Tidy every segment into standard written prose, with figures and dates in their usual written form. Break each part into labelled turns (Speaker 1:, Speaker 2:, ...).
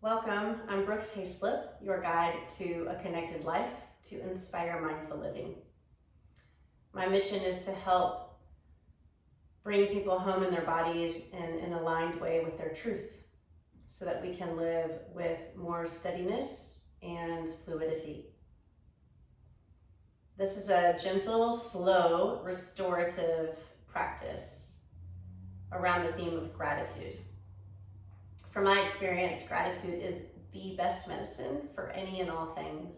Speaker 1: Welcome, I'm Brooks Hayslip, your guide to a connected life to inspire mindful living. My mission is to help bring people home in their bodies in an aligned way with their truth so that we can live with more steadiness and fluidity. This is a gentle, slow, restorative practice around the theme of gratitude. From my experience, gratitude is the best medicine for any and all things.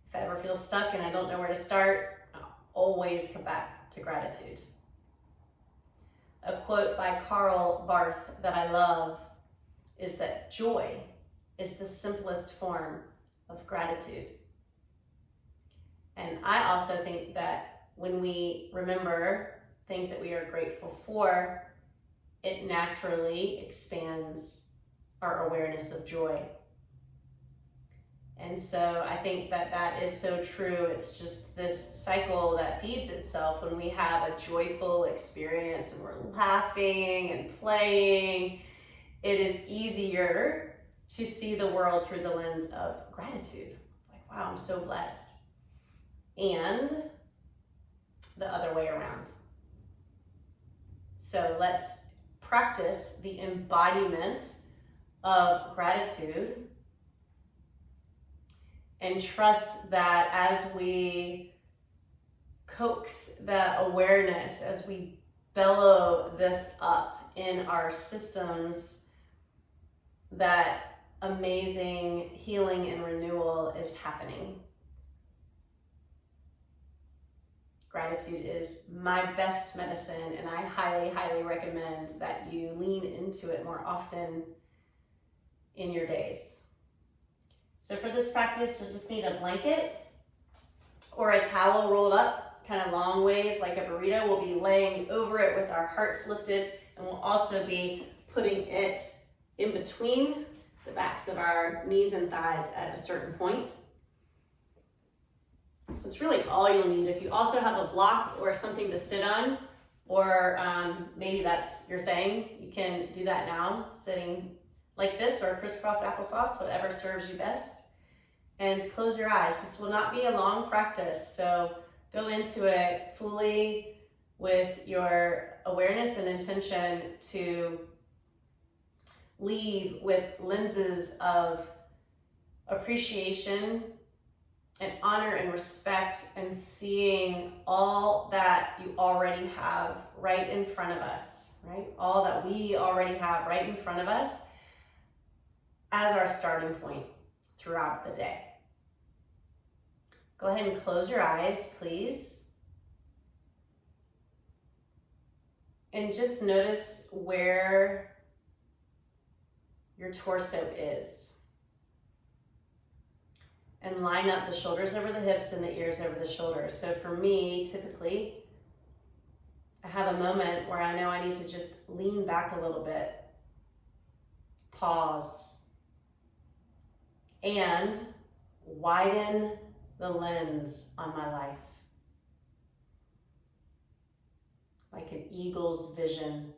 Speaker 1: If I ever feel stuck and I don't know where to start, I'll always come back to gratitude. A quote by Karl Barth that I love is that joy is the simplest form of gratitude. And I also think that when we remember things that we are grateful for, it naturally expands our awareness of joy. And so I think that that is so true. It's just this cycle that feeds itself when we have a joyful experience and we're laughing and playing. It is easier to see the world through the lens of gratitude. Like, wow, I'm so blessed. And the other way around. So let's practice the embodiment of gratitude and trust that as we coax that awareness, as we bellow this up in our systems, that amazing healing and renewal is happening. Gratitude is my best medicine, and I highly, highly recommend that you lean into it more often in your days. So for this practice, you'll just need a blanket or a towel rolled up kind of long ways like a burrito. We'll be laying over it with our hearts lifted, and we'll also be putting it in between the backs of our knees and thighs at a certain point. So it's really all you'll need. If you also have a block or something to sit on, or maybe that's your thing, you can do that now, sitting like this or crisscross applesauce, whatever serves you best. And close your eyes. This will not be a long practice, so go into it fully with your awareness and intention to leave with lenses of appreciation and honor and respect, and seeing all that you already have right in front of us, right? All that we already have right in front of us as our starting point throughout the day. Go ahead and close your eyes, please. And just notice where your torso is. And line up the shoulders over the hips and the ears over the shoulders. So for me, typically, I have a moment where I know I need to just lean back a little bit, pause, and widen the lens on my life. Like an eagle's vision.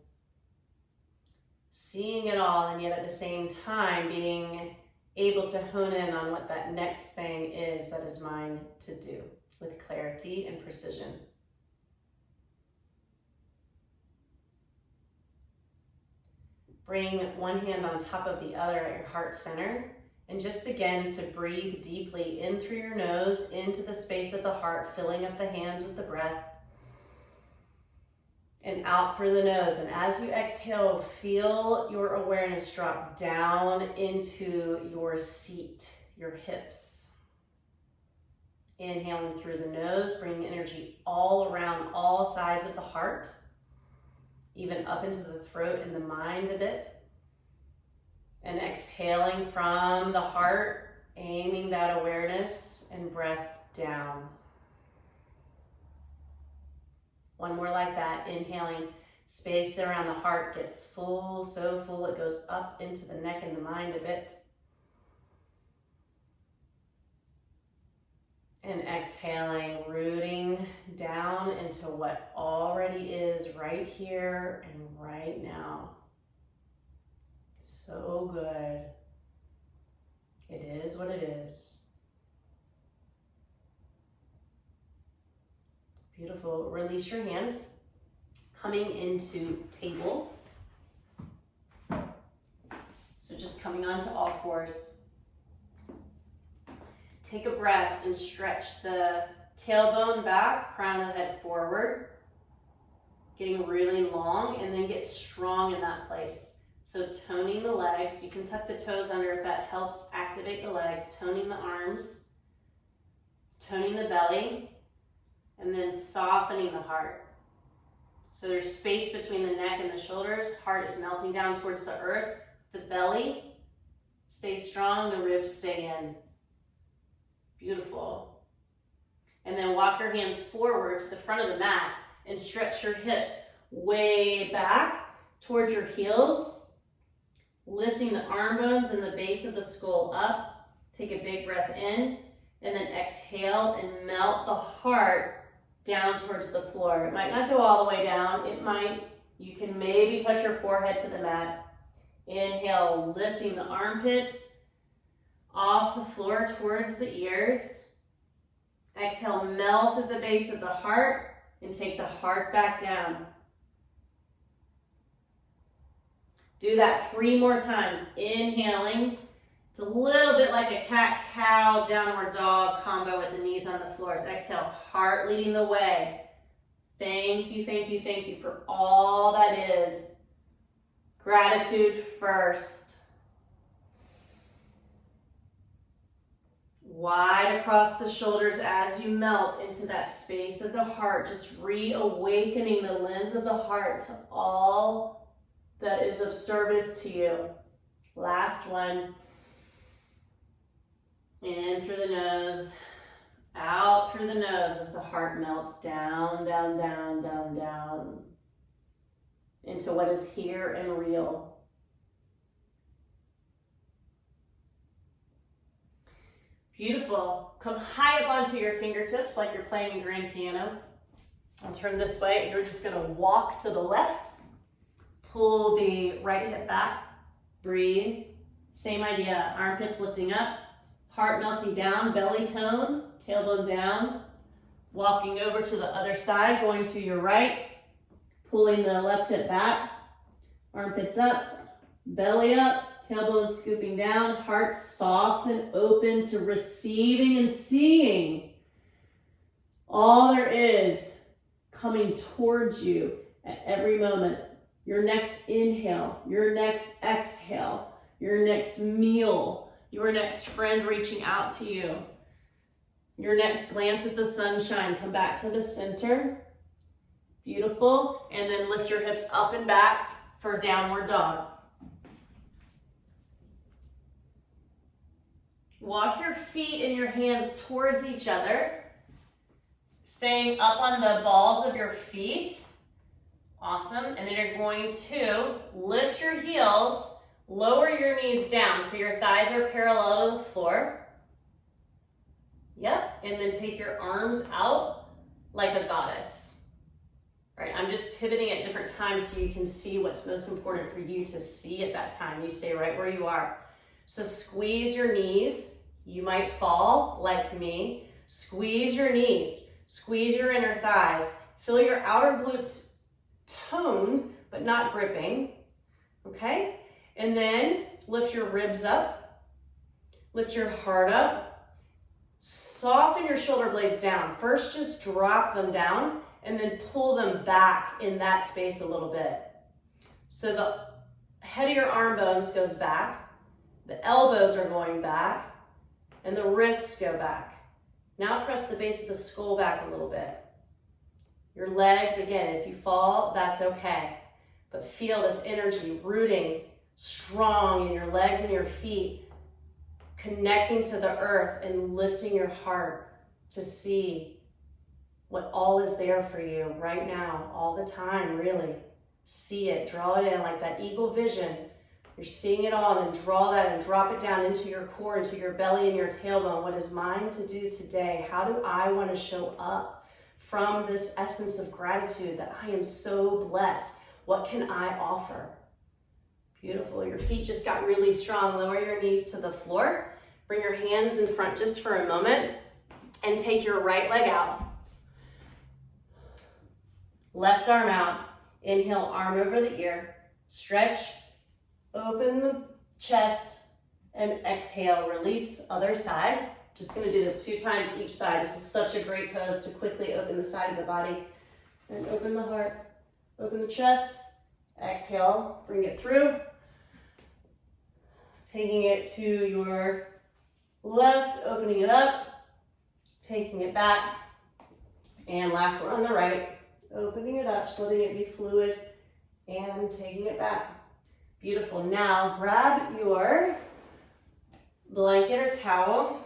Speaker 1: Seeing it all, and yet at the same time being able to hone in on what that next thing is that is mine to do with clarity and precision. Bring one hand on top of the other at your heart center and just begin to breathe deeply in through your nose into the space of the heart, filling up the hands with the breath, and out through the nose. And as you exhale, feel your awareness drop down into your seat, your hips. Inhaling through the nose, bringing energy all around all sides of the heart, even up into the throat and the mind a bit. And exhaling from the heart, aiming that awareness and breath down. One more like that, inhaling, space around the heart gets full, so full it goes up into the neck and the mind a bit. And exhaling, rooting down into what already is right here and right now. So good. It is what it is. Beautiful. Release your hands. Coming into table. So just coming onto all fours. Take a breath and stretch the tailbone back, crown of the head forward. Getting really long, and then get strong in that place. So toning the legs. You can tuck the toes under if that helps activate the legs. Toning the arms. Toning the belly. And then softening the heart. So there's space between the neck and the shoulders. Heart is melting down towards the earth. The belly stays strong, the ribs stay in. Beautiful. And then walk your hands forward to the front of the mat and stretch your hips way back towards your heels. Lifting the arm bones and the base of the skull up. Take a big breath in and then exhale and melt the heart down towards the floor. It might not go all the way down. It might. You can maybe touch your forehead to the mat. Inhale, lifting the armpits off the floor towards the ears. Exhale, melt at the base of the heart and take the heart back down. Do that 3 more times. Inhaling. It's a little bit like a cat-cow downward dog combo with the knees on the floors. Exhale, heart leading the way. Thank you, thank you, thank you for all that is. Gratitude first. Wide across the shoulders as you melt into that space of the heart, just reawakening the lens of the heart to all that is of service to you. Last one. In through the nose, out through the nose as the heart melts down, down, down, down, down into what is here and real. Beautiful. Come high up onto your fingertips like you're playing a grand piano. I'll turn this way and you're just gonna walk to the left. Pull the right hip back. Breathe. Same idea, armpits lifting up. Heart melting down, belly toned, tailbone down. Walking over to the other side, going to your right. Pulling the left hip back. Armpits up, belly up, tailbone scooping down. Heart soft and open to receiving and seeing all there is coming towards you at every moment. Your next inhale, your next exhale, your next meal, your next friend reaching out to you. Your next glance at the sunshine. Come back to the center. Beautiful. And then lift your hips up and back for downward dog. Walk your feet and your hands towards each other. Staying up on the balls of your feet. Awesome. And then you're going to lift your heels. Lower your knees down so your thighs are parallel to the floor. Yep, and then take your arms out like a goddess. Right, I'm just pivoting at different times so you can see what's most important for you to see at that time. You stay right where you are. So squeeze your knees. You might fall like me. Squeeze your knees. Squeeze your inner thighs. Feel your outer glutes toned, but not gripping. Okay? And then lift your ribs up, lift your heart up, soften your shoulder blades down. First, just drop them down and then pull them back in that space a little bit. So the head of your arm bones goes back, the elbows are going back, and the wrists go back. Now press the base of the skull back a little bit. Your legs, again, if you fall, that's okay. But feel this energy rooting strong in your legs and your feet, connecting to the earth and lifting your heart to see what all is there for you right now, all the time, really. See it, draw it in like that eagle vision. You're seeing it all, and then draw that and drop it down into your core, into your belly and your tailbone. What is mine to do today? How do I want to show up from this essence of gratitude that I am so blessed? What can I offer? Beautiful. Your feet just got really strong. Lower your knees to the floor. Bring your hands in front just for a moment and take your right leg out. Left arm out. Inhale, arm over the ear. Stretch, open the chest, and exhale, release, other side. Just gonna do this 2 times each side. This is such a great pose to quickly open the side of the body. And open the heart, open the chest, exhale, bring it through. Taking it to your left, opening it up, taking it back. And last one on the right, opening it up, just letting it be fluid and taking it back. Beautiful. Now grab your blanket or towel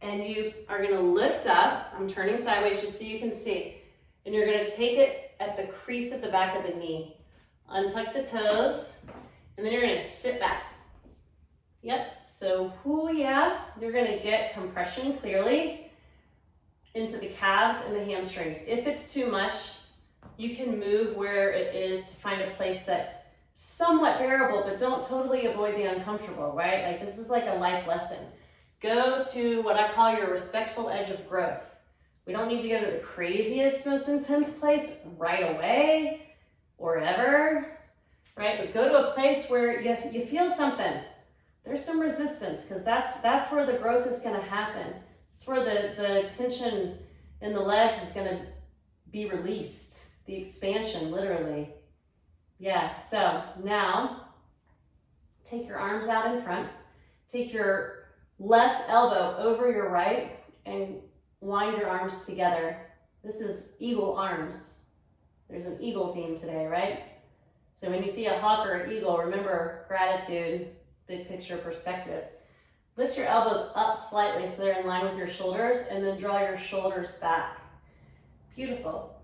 Speaker 1: and you are gonna lift up. I'm turning sideways just so you can see. And you're gonna take it at the crease at the back of the knee. Untuck the toes, and then you're gonna sit back. Yep, so yeah, you're gonna get compression clearly into the calves and the hamstrings. If it's too much, you can move where it is to find a place that's somewhat bearable, but don't totally avoid the uncomfortable, right? Like this is like a life lesson. Go to what I call your respectful edge of growth. We don't need to go to the craziest, most intense place right away or ever, right? But go to a place where you feel something. There's some resistance because that's where the growth is going to happen. It's where the tension in the legs is going to be released. The expansion, literally. Yeah, so now take your arms out in front. Take your left elbow over your right and wind your arms together. This is eagle arms. There's an eagle theme today, right? So when you see a hawk or an eagle, remember gratitude, big picture perspective. Lift your elbows up slightly so they're in line with your shoulders, and then draw your shoulders back. Beautiful.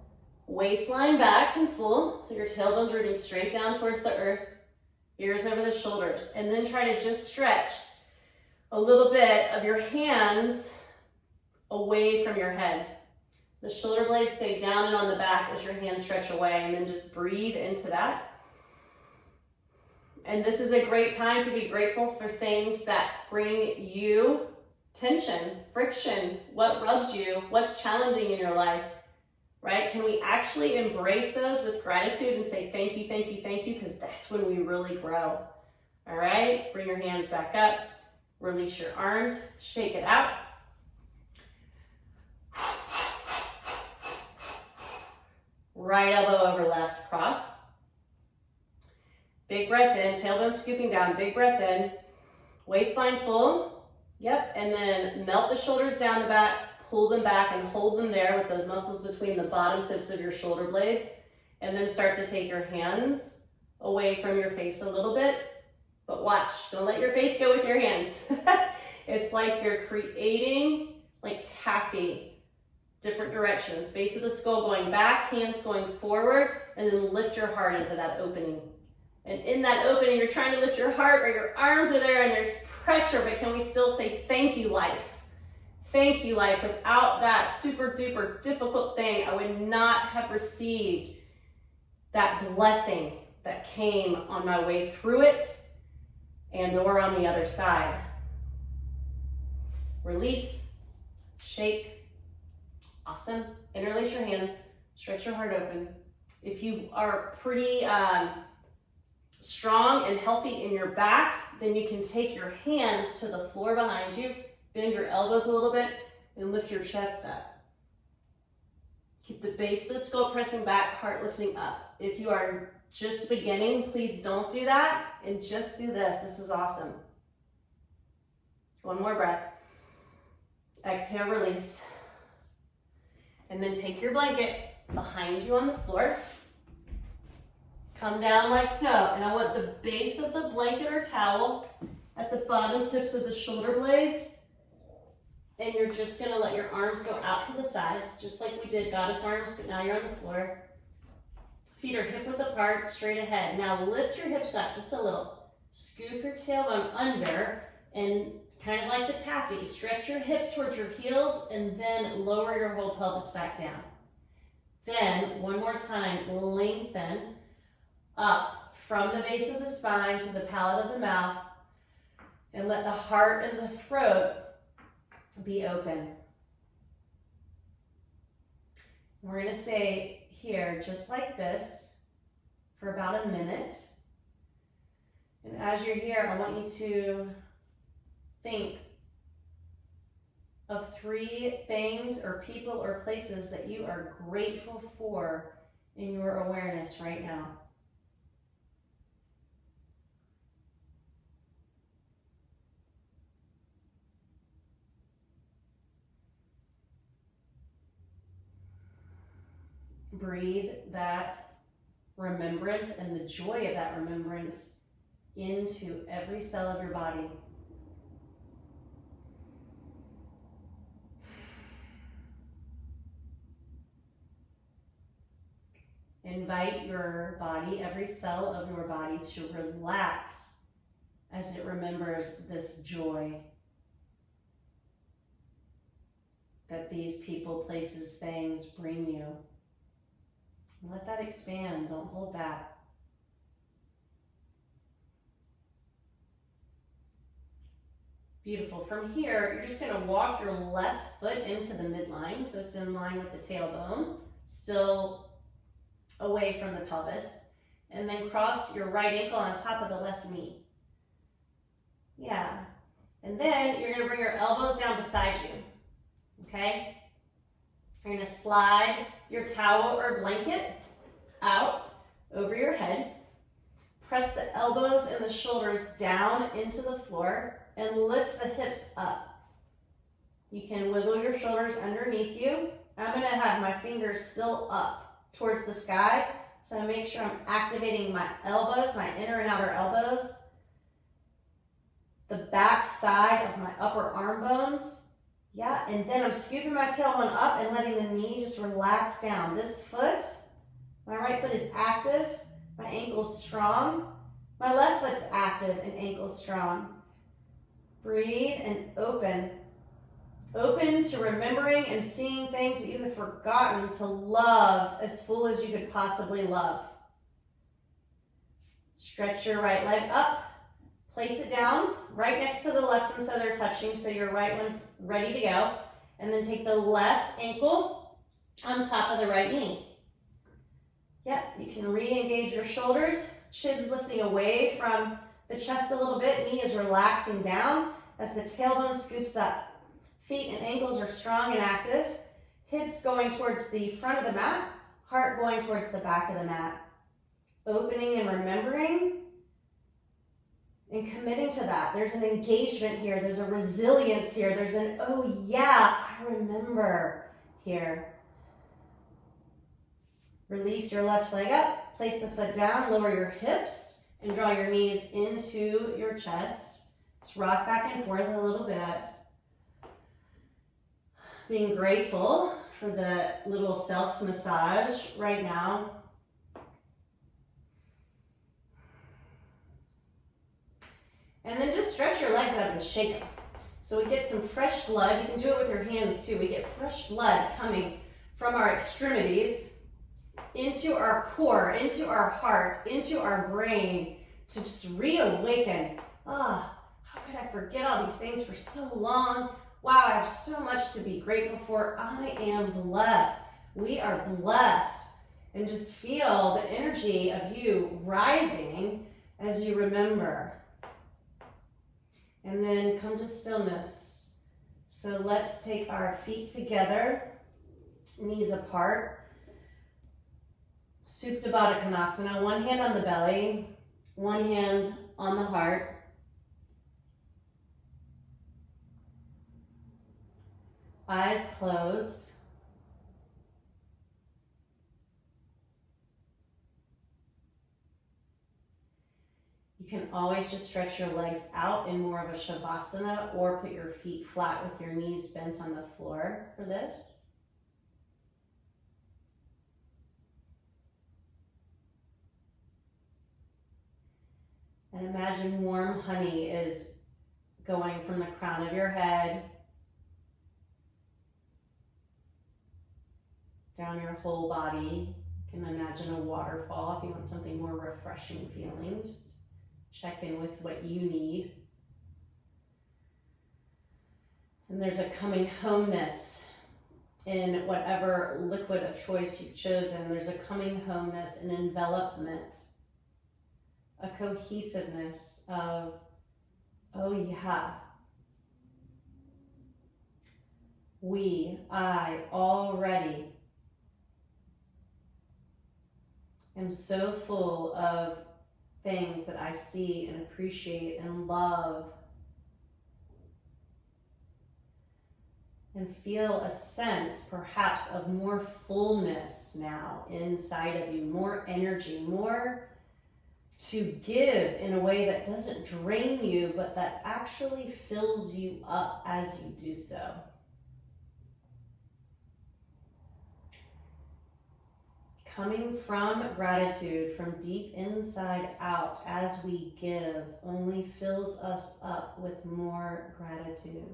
Speaker 1: Waistline back and full, so your tailbone's rooting straight down towards the earth, ears over the shoulders, and then try to just stretch a little bit of your hands away from your head. The shoulder blades stay down and on the back as your hands stretch away, and then just breathe into that. And this is a great time to be grateful for things that bring you tension, friction, what rubs you, what's challenging in your life, right? Can we actually embrace those with gratitude and say thank you, thank you, thank you, because that's when we really grow. All right, bring your hands back up, release your arms, shake it out. Right elbow over left, cross. Big breath in, tailbone scooping down, big breath in. Waistline full, yep, and then melt the shoulders down the back, pull them back and hold them there with those muscles between the bottom tips of your shoulder blades. And then start to take your hands away from your face a little bit. But watch, don't let your face go with your hands. It's like you're creating like taffy. Different directions. Base of the skull going back, hands going forward, and then lift your heart into that opening. And in that opening, you're trying to lift your heart, or your arms are there and there's pressure, but can we still say, thank you, life? Thank you, life. Without that super duper difficult thing, I would not have received that blessing that came on my way through it and or on the other side. Release, shake. Awesome. Interlace your hands, stretch your heart open. If you are pretty strong and healthy in your back, then you can take your hands to the floor behind you, bend your elbows a little bit, and lift your chest up. Keep the base of the skull pressing back, heart lifting up. If you are just beginning, please don't do that, and just do this. This is awesome. One more breath. Exhale, release. And then take your blanket behind you on the floor. Come down like so. And I want the base of the blanket or towel at the bottom tips of the shoulder blades. And you're just gonna let your arms go out to the sides, just like we did goddess arms, but now you're on the floor. Feet are hip width apart, straight ahead. Now lift your hips up just a little. Scoop your tailbone under and kind of like the taffy, stretch your hips towards your heels and then lower your whole pelvis back down. Then, one more time, lengthen up from the base of the spine to the palate of the mouth. And let the heart and the throat be open. We're going to stay here just like this for about a minute. And as you're here, I want you to think of 3 things or people or places that you are grateful for in your awareness right now. Breathe that remembrance and the joy of that remembrance into every cell of your body. Invite your body, every cell of your body, to relax as it remembers this joy that these people, places, things bring you. Let that expand. Don't hold back. Beautiful. From here, you're just going to walk your left foot into the midline, so it's in line with the tailbone, still away from the pelvis, and then cross your right ankle on top of the left knee. Yeah. And then you're going to bring your elbows down beside you. Okay? You're going to slide your towel or blanket out over your head. Press the elbows and the shoulders down into the floor and lift the hips up. You can wiggle your shoulders underneath you. I'm going to have my fingers still up towards the sky, so I make sure I'm activating my elbows, my inner and outer elbows, the back side of my upper arm bones. Yeah, and then I'm scooping my tailbone up and letting the knee just relax down. This foot, my right foot is active, my ankle's strong. My left foot's active and ankle's strong. Breathe and open. Open to remembering and seeing things that you have forgotten to love as full as you could possibly love. Stretch your right leg up. Place it down right next to the left one so they're touching, so your right one's ready to go. And then take the left ankle on top of the right knee. Yep, you can re-engage your shoulders. Chin's lifting away from the chest a little bit. Knee is relaxing down as the tailbone scoops up. Feet and ankles are strong and active. Hips going towards the front of the mat. Heart going towards the back of the mat. Opening and remembering and committing to that. There's an engagement here. There's a resilience here. There's an, oh yeah, I remember here. Release your left leg up. Place the foot down. Lower your hips and draw your knees into your chest. Just rock back and forth a little bit. Being grateful for the little self-massage right now. And then just stretch your legs up and shake them. So we get some fresh blood. You can do it with your hands too. We get fresh blood coming from our extremities into our core, into our heart, into our brain to just reawaken. How could I forget all these things for so long? Wow, I have so much to be grateful for. I am blessed. We are blessed. And just feel the energy of you rising as you remember. And then come to stillness. So let's take our feet together, knees apart. Supta Baddha Konasana, one hand on the belly, one hand on the heart. Eyes closed. You can always just stretch your legs out in more of a Shavasana or put your feet flat with your knees bent on the floor for this. And imagine warm honey is going from the crown of your head down your whole body. You can imagine a waterfall if you want something more refreshing feeling. Just check in with what you need. And there's a coming homeness in whatever liquid of choice you've chosen. There's a coming homeness, an envelopment, a cohesiveness of, oh yeah, I already am so full of things that I see and appreciate and love, and feel a sense perhaps of more fullness now inside of you, more energy, more to give in a way that doesn't drain you, but that actually fills you up as you do so. Coming from gratitude, from deep inside out, as we give, only fills us up with more gratitude.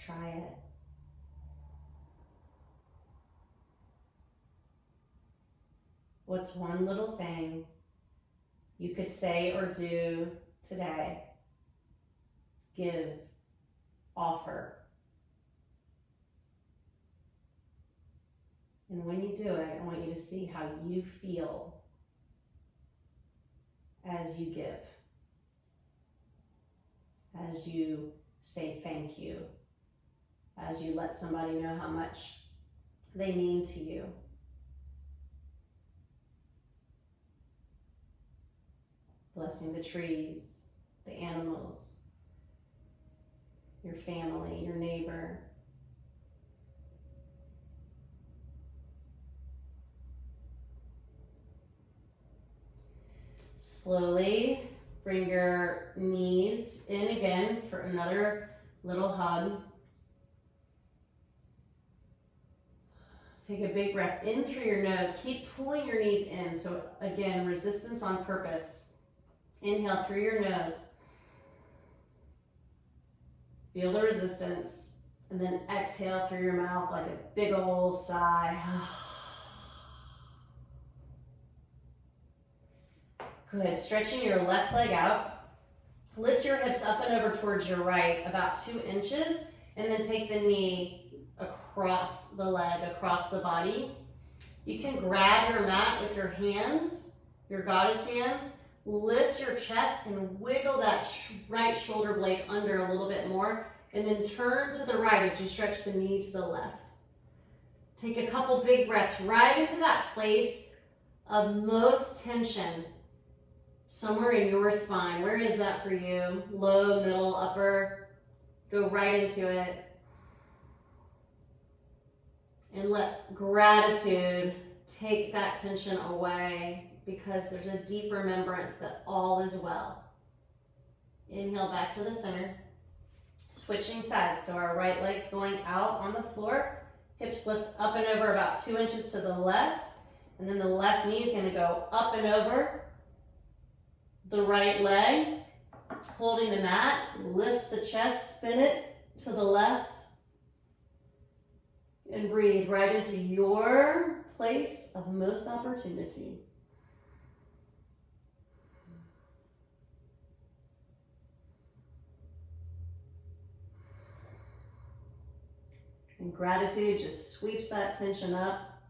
Speaker 1: Try it. What's one little thing you could say or do today? Give, offer. And when you do it, I want you to see how you feel as you give, as you say thank you, as you let somebody know how much they mean to you. Blessing the trees, the animals, your family, your neighbor. Slowly bring your knees in again for another little hug. Take a big breath in through your nose. Keep pulling your knees in. So again, resistance on purpose. Inhale through your nose. Feel the resistance. And then exhale through your mouth like a big old sigh. Good. Stretching your left leg out. Lift your hips up and over towards your right, about 2 inches, and then take the knee across the leg, across the body. You can grab your mat with your hands, your goddess hands. Lift your chest and wiggle that right shoulder blade under a little bit more, and then turn to the right as you stretch the knee to the left. Take a couple big breaths right into that place of most tension. Somewhere in your spine. Where is that for you? Low, middle, upper. Go right into it. And let gratitude take that tension away, because there's a deep remembrance that all is well. Inhale back to the center. Switching sides. So our right leg's going out on the floor. Hips lift up and over about 2 inches to the left. And then the left knee is going to go up and over the right leg, holding the mat. Lift the chest, spin it to the left, and breathe right into your place of most opportunity. And gratitude just sweeps that tension up,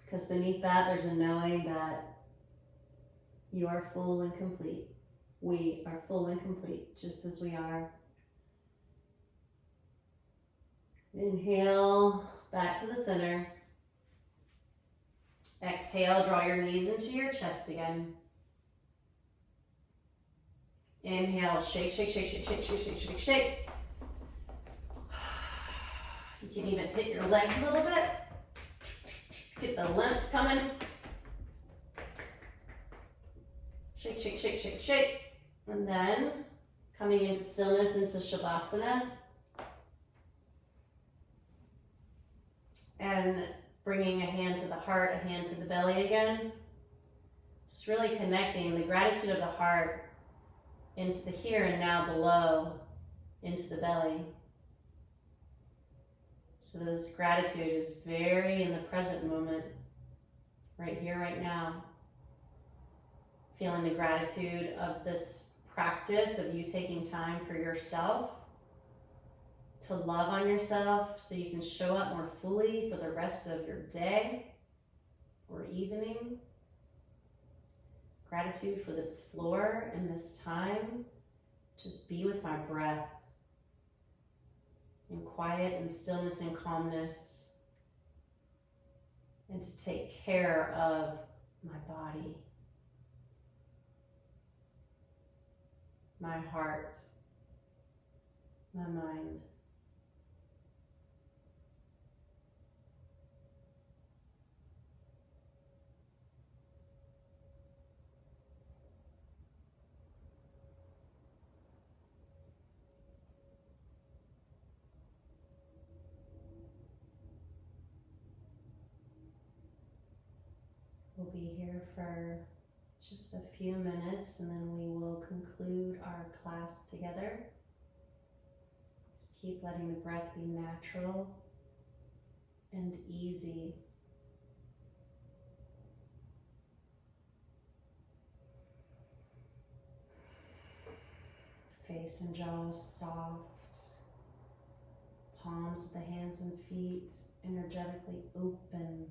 Speaker 1: because beneath that there's a knowing that you are full and complete. We are full and complete, just as we are. Inhale, back to the center. Exhale, draw your knees into your chest again. Inhale, shake, shake, shake, shake, shake, shake, shake, shake, shake. You can even hit your legs a little bit. Get the lymph coming. Shake, shake, shake, shake, shake. And then coming into stillness, into Shavasana. And bringing a hand to the heart, a hand to the belly again. Just really connecting the gratitude of the heart into the here and now below, into the belly. So this gratitude is very in the present moment, right here, right now. Feeling the gratitude of this practice of you taking time for yourself, to love on yourself so you can show up more fully for the rest of your day or evening. Gratitude for this floor and this time. Just be with my breath in quiet and stillness and calmness, and to take care of my body, my heart, my mind. We'll be here for just a few minutes and then we will conclude our class together. Just keep letting the breath be natural and easy. Face and jaws soft. Palms of the hands and feet energetically open.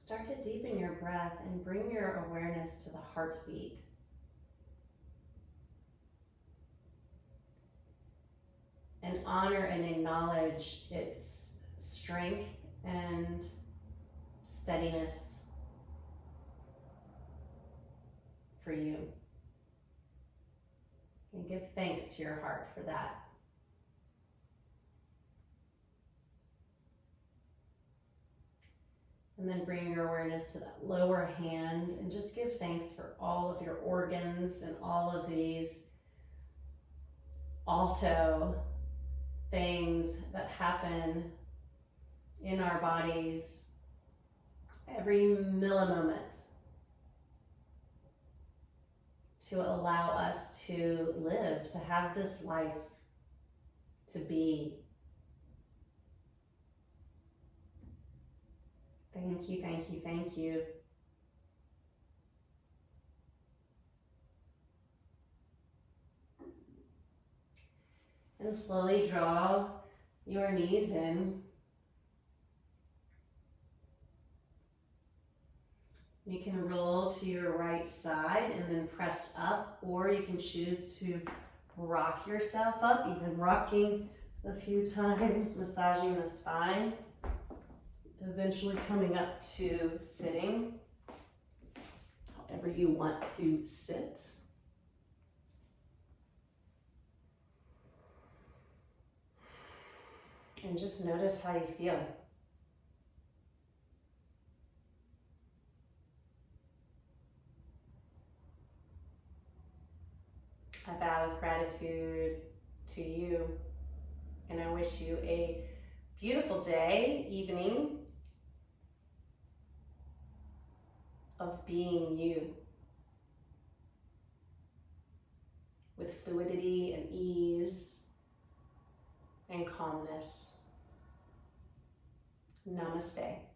Speaker 1: Start to deepen your breath and bring your awareness to the heartbeat. And honor and acknowledge its strength and steadiness for you. And give thanks to your heart for that. And then bring your awareness to that lower hand and just give thanks for all of your organs and all of these alto things that happen in our bodies every millimoment to allow us to live, to have this life, to be. Thank you, thank you, thank you. And slowly draw your knees in. You can roll to your right side and then press up, or you can choose to rock yourself up, even rocking a few times, massaging the spine. Eventually coming up to sitting, however you want to sit. And just notice how you feel. I bow with gratitude to you, and I wish you a beautiful day, evening, of being you with fluidity and ease and calmness. Namaste.